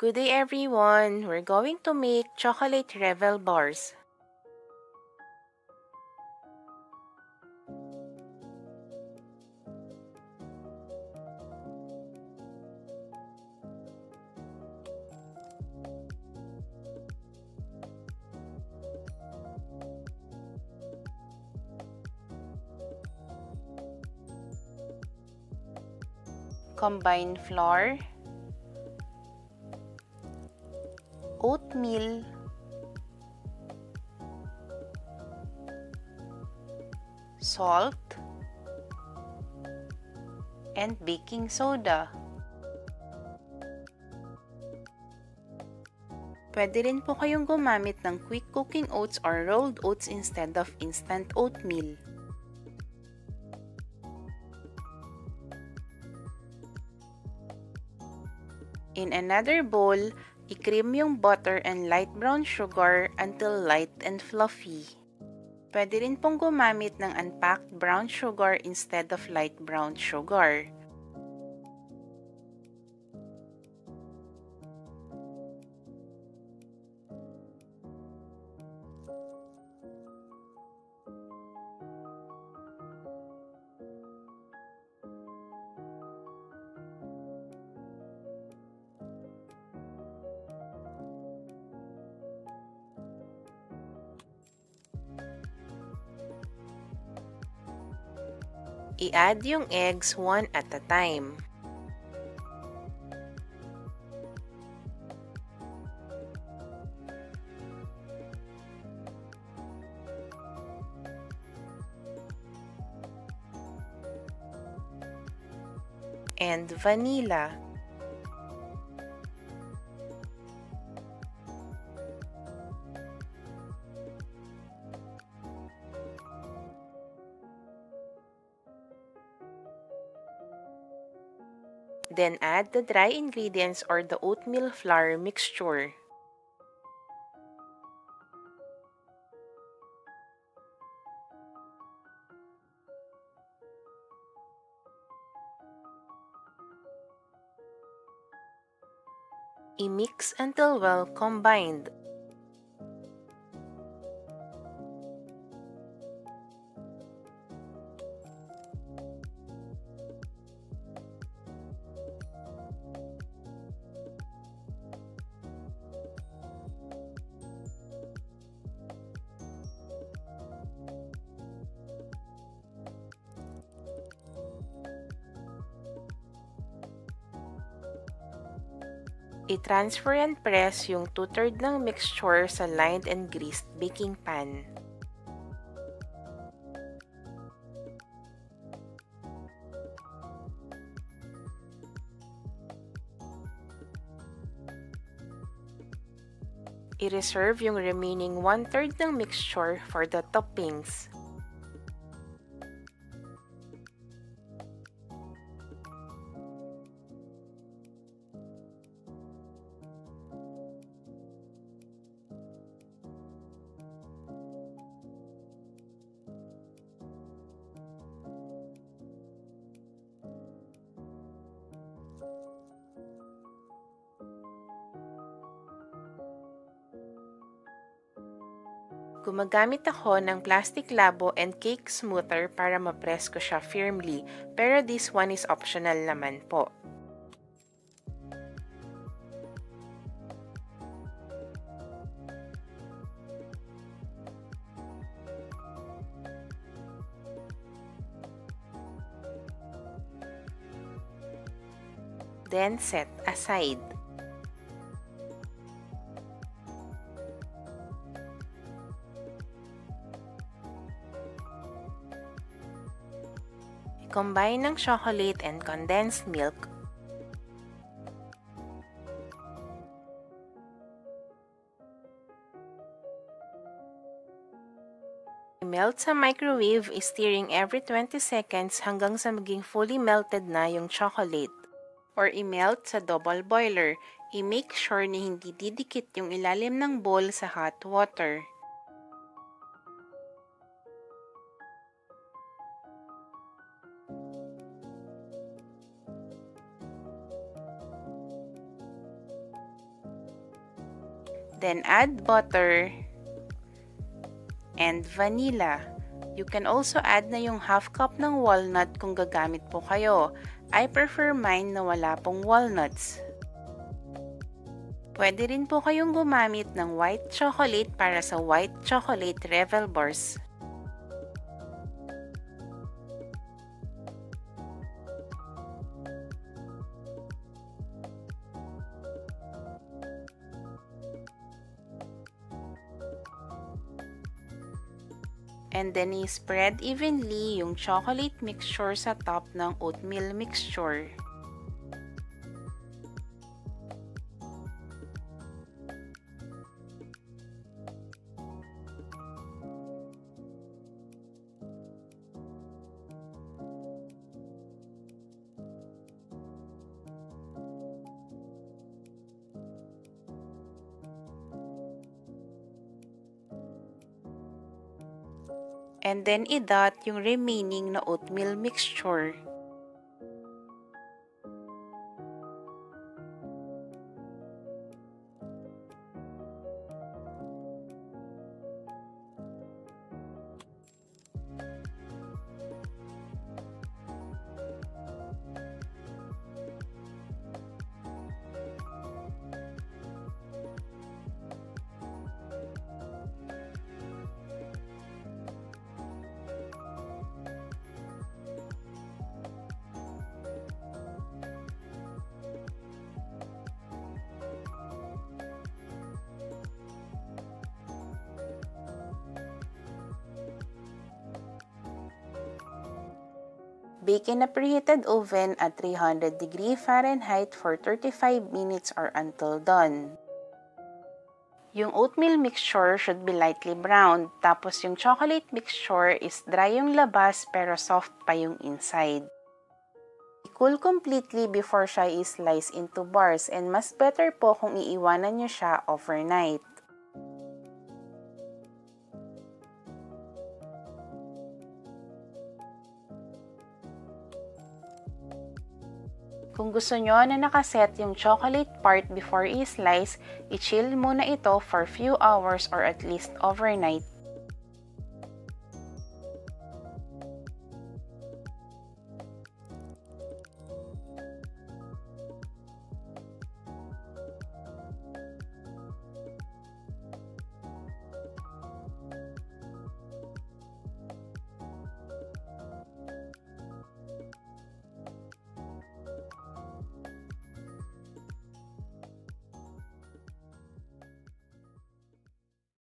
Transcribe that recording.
Good day everyone! We're going to make chocolate REVEL bars. Combine flour, oatmeal, salt, and baking soda. Pwede rin po kayong gumamit ng quick cooking oats or rolled oats instead of instant oatmeal. In another bowl, i-cream yung butter and light brown sugar until light and fluffy. Pwede rin pong gumamit ng unpacked brown sugar instead of light brown sugar. I-add yung eggs one at a time. And vanilla. Then add the dry ingredients or the oatmeal flour mixture. I-mix until well combined. I-transfer and press yung 2/3 ng mixture sa lined and greased baking pan. I-reserve yung remaining 1/3 ng mixture for the toppings. Gumagamit ako ng plastic labo and cake smoother para ma-press ko siya firmly, pero this one is optional naman po. Then set aside. Combine ng chocolate and condensed milk. Melt sa microwave, stirring every 20 seconds hanggang sa maging fully melted na yung chocolate. Or i-melt sa double boiler. I-make sure na hindi didikit yung ilalim ng bowl sa hot water. Then add butter and vanilla. You can also add na yung half cup ng walnut kung gagamit po kayo. I prefer mine na wala pong walnuts. Pwede rin po kayong gumamit ng white chocolate para sa white chocolate Revel bars. And then i-spread evenly yung chocolate mixture sa top ng oatmeal mixture. And then i-dot yung remaining na oatmeal mixture. Bake in a preheated oven at 300 degree Fahrenheit for 35 minutes or until done. Yung oatmeal mixture should be lightly browned, tapos yung chocolate mixture is dry yung labas pero soft pa yung inside. I-cool completely before siya i-slice into bars and mas better po kung iiwanan nyo siya overnight. Kung gusto nyo na nakaset yung chocolate part before i-slice, i-chill muna ito for few hours or at least overnight